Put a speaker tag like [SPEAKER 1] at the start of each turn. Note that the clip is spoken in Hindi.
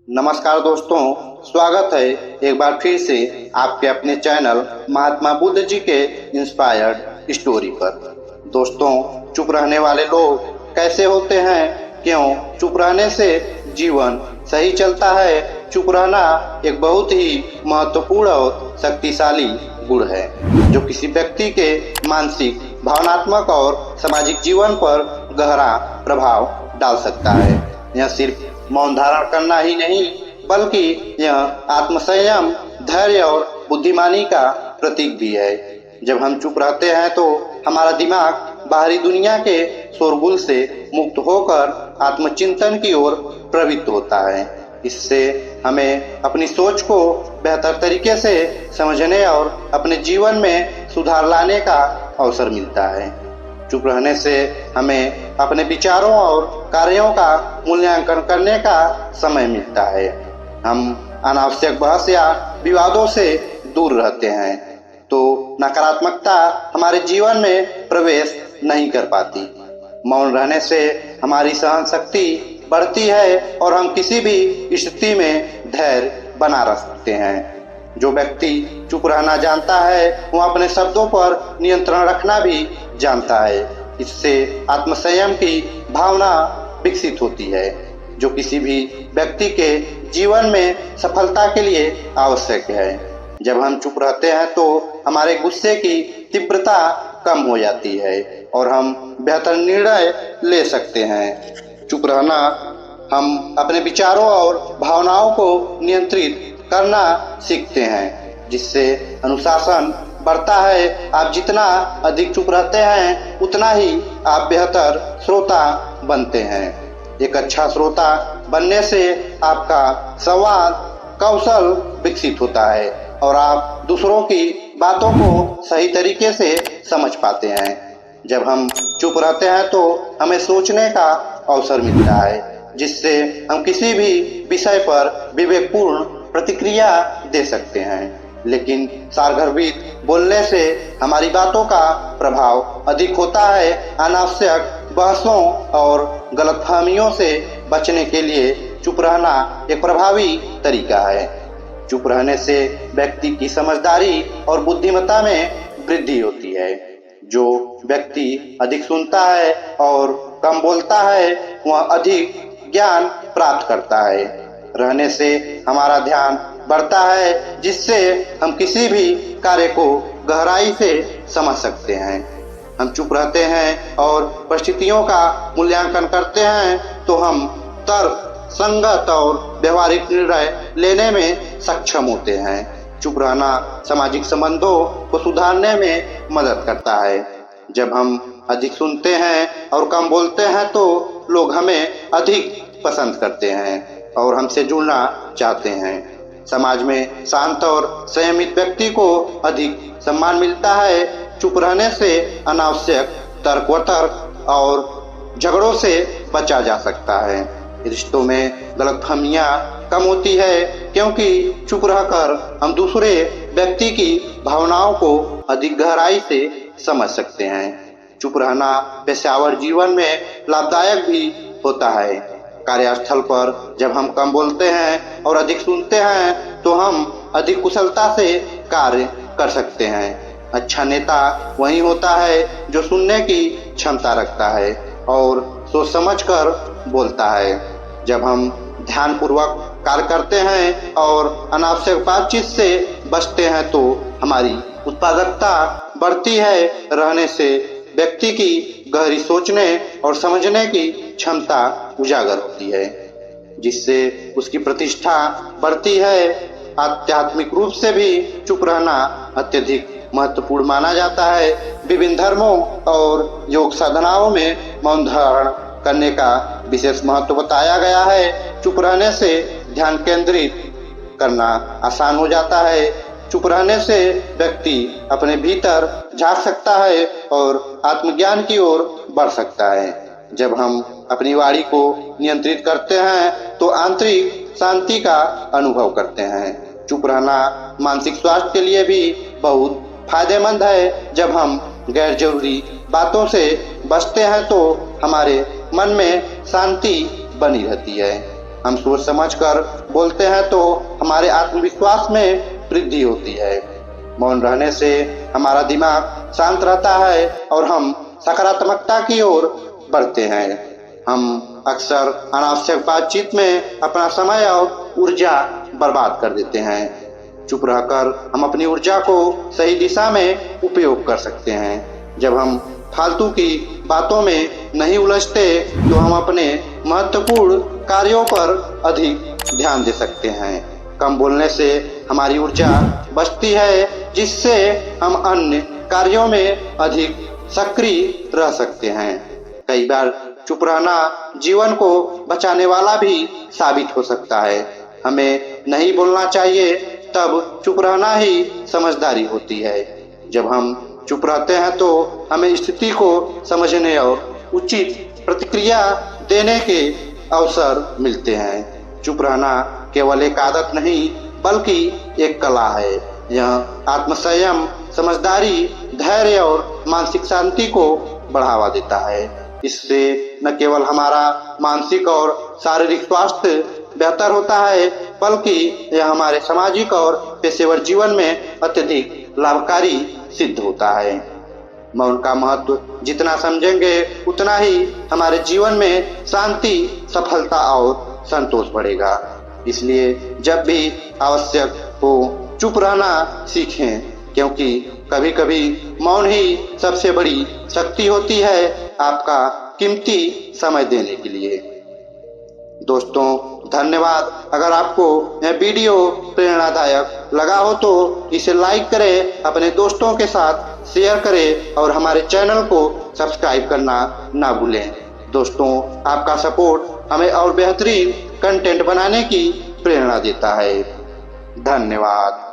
[SPEAKER 1] नमस्कार दोस्तों, स्वागत है एक बार फिर से आपके अपने चैनल महात्मा बुद्ध जी के इंस्पायर्ड स्टोरी पर। दोस्तों, चुप रहने वाले लोग कैसे होते हैं? क्यों चुप रहने से जीवन सही चलता है? चुप रहना एक बहुत ही महत्वपूर्ण और शक्तिशाली गुण है जो किसी व्यक्ति के मानसिक, भावनात्मक और सामाजिक जीवन पर गहरा प्रभाव डाल सकता है। यह सिर्फ मौन धारण करना ही नहीं, बल्कि यह आत्मसंयम, धैर्य और बुद्धिमानी का प्रतीक भी है। जब हम चुप रहते हैं तो हमारा दिमाग बाहरी दुनिया के शोरगुल से मुक्त होकर आत्मचिंतन की ओर प्रवृत्त होता है। इससे हमें अपनी सोच को बेहतर तरीके से समझने और अपने जीवन में सुधार लाने का अवसर मिलता है। चुप रहने से हमें अपने विचारों और कार्यों का मूल्यांकन करने का समय मिलता है। हम अनावश्यक बहस या विवादों से दूर रहते हैं तो नकारात्मकता हमारे जीवन में प्रवेश नहीं कर पाती। मौन रहने से हमारी सहन शक्ति बढ़ती है और हम किसी भी स्थिति में धैर्य बना रख सकते हैं। जो व्यक्ति चुप रहना जानता है वह अपने शब्दों पर नियंत्रण रखना भी जानता है। इससे आत्मसंयम की भावना विकसित होती है जो किसी भी व्यक्ति के जीवन में सफलता के लिए आवश्यक है। जब हम चुप रहते हैं तो हमारे गुस्से की तीव्रता कम हो जाती है और हम बेहतर निर्णय ले सकते हैं। चुप रहना हम अपने विचारों और भावनाओं को नियंत्रित करना सीखते हैं, जिससे अनुशासन बढ़ता है। आप जितना अधिक चुप रहते हैं उतना ही आप बेहतर श्रोता बनते हैं। एक अच्छा श्रोता बनने से आपका संवाद कौशल विकसित होता है और आप दूसरों की बातों को सही तरीके से समझ पाते हैं। जब हम चुप रहते हैं तो हमें सोचने का अवसर मिलता है, जिससे हम किसी भी विषय पर विवेकपूर्ण प्रतिक्रिया दे सकते हैं। लेकिन सारगर्भित बोलने से हमारी बातों का प्रभाव अधिक होता है। अनावश्यक बहसों और गलतफहमियों से बचने के लिए चुप रहना एक प्रभावी तरीका है। चुप रहने से व्यक्ति की समझदारी और बुद्धिमत्ता में वृद्धि होती है। जो व्यक्ति अधिक सुनता है और कम बोलता है वह अधिक ज्ञान प्राप्त करता है। रहने से हमारा ध्यान बढ़ता है, जिससे हम किसी भी कार्य को गहराई से समझ सकते हैं। हम चुप रहते हैं और परिस्थितियों का मूल्यांकन करते हैं तो हम तर्क संगत और व्यवहारिक निर्णय लेने में सक्षम होते हैं। चुप रहना सामाजिक संबंधों को सुधारने में मदद करता है। जब हम अधिक सुनते हैं और कम बोलते हैं तो लोग हमें अधिक पसंद करते हैं और हमसे जुड़ना चाहते हैं। समाज में शांत और संयमित व्यक्ति को अधिक सम्मान मिलता है। चुप रहने से अनावश्यक तर्क और झगड़ों से बचा जा सकता है। रिश्तों में गलतफहमियां कम होती है, क्योंकि चुप रहकर हम दूसरे व्यक्ति की भावनाओं को अधिक गहराई से समझ सकते हैं। चुप रहना पेशेवर जीवन में लाभदायक भी होता है। कार्यस्थल पर जब हम कम बोलते हैं और अधिक सुनते हैं तो हम अधिक कुशलता से कार्य कर सकते हैं। अच्छा नेता वही होता है जो सुनने की क्षमता रखता है और सोच समझकर बोलता है। जब हम ध्यानपूर्वक कार्य करते हैं और अनावश्यक बातचीत से बचते हैं तो हमारी उत्पादकता बढ़ती है। रहने से व्यक्ति की गहरी सोचने और समझने की क्षमता उजागर होती है, जिससे उसकी प्रतिष्ठा बढ़ती है। आध्यात्मिक रूप से भी चुप रहना अत्यधिक महत्वपूर्ण माना जाता है। विभिन्न धर्मों और योग साधनाओं में मौन धारण करने का विशेष महत्व बताया गया है। चुप रहने से ध्यान केंद्रित करना आसान हो जाता है। चुप रहने से व्यक्ति अपने भीतर झांक सकता है और आत्मज्ञान की ओर बढ़ सकता है। जब हम अपनी वाणी को नियंत्रित करते हैं तो आंतरिक शांति का अनुभव करते हैं। चुप रहना मानसिक स्वास्थ्य के लिए भी बहुत फायदेमंद है। जब हम गैर जरूरी बातों से बचते हैं तो हमारे मन में शांति बनी रहती है। हम सोच समझकर बोलते हैं तो हमारे आत्मविश्वास में वृद्धि होती है। मौन रहने से हमारा दिमाग शांत रहता है और हम सकारात्मकता की ओर बढ़ते हैं। हम अक्सर अनावश्यक बातचीत में अपना समय और ऊर्जा बर्बाद कर देते हैं। चुप रहकर हम अपनी ऊर्जा को सही दिशा में उपयोग कर सकते हैं। जब हम फालतू की बातों में नहीं उलझते तो हम अपने महत्वपूर्ण कार्यों पर अधिक ध्यान दे सकते हैं। कम बोलने से हमारी ऊर्जा बचती है, जिससे हम अन्य कार्यों में अधिक सक्रिय रह सकते हैं। कई बार चुप रहना जीवन को बचाने वाला भी साबित हो सकता है। हमें नहीं बोलना चाहिए, तब चुप रहना ही समझदारी होती है। जब हम चुप रहते हैं तो हमें स्थिति को समझने और उचित प्रतिक्रिया देने के अवसर मिलते हैं। चुप रहना केवल एक आदत नहीं बल्कि एक कला है। यह आत्मसंयम, समझदारी, धैर्य और मानसिक शांति को बढ़ावा देता है। इससे न केवल हमारा मानसिक और शारीरिक स्वास्थ्य बेहतर होता है, बल्कि यह हमारे सामाजिक और पेशेवर जीवन में अत्यधिक लाभकारी सिद्ध होता है। मौन का महत्व जितना समझेंगे उतना ही हमारे जीवन में शांति, सफलता और संतोष बढ़ेगा। इसलिए जब भी आवश्यक हो चुप रहना सीखें, क्योंकि कभी कभी मौन ही सबसे बड़ी शक्ति होती है आपका कीमती समय देने के लिए। दोस्तों धन्यवाद। अगर आपको यह वीडियो प्रेरणादायक लगा हो तो इसे लाइक करें, अपने दोस्तों के साथ शेयर करें और हमारे चैनल को सब्सक्राइब करना ना भूलें। दोस्तों आपका सपोर्ट हमें और बेहतरीन कंटेंट बनाने की प्रेरणा देता है। धन्यवाद।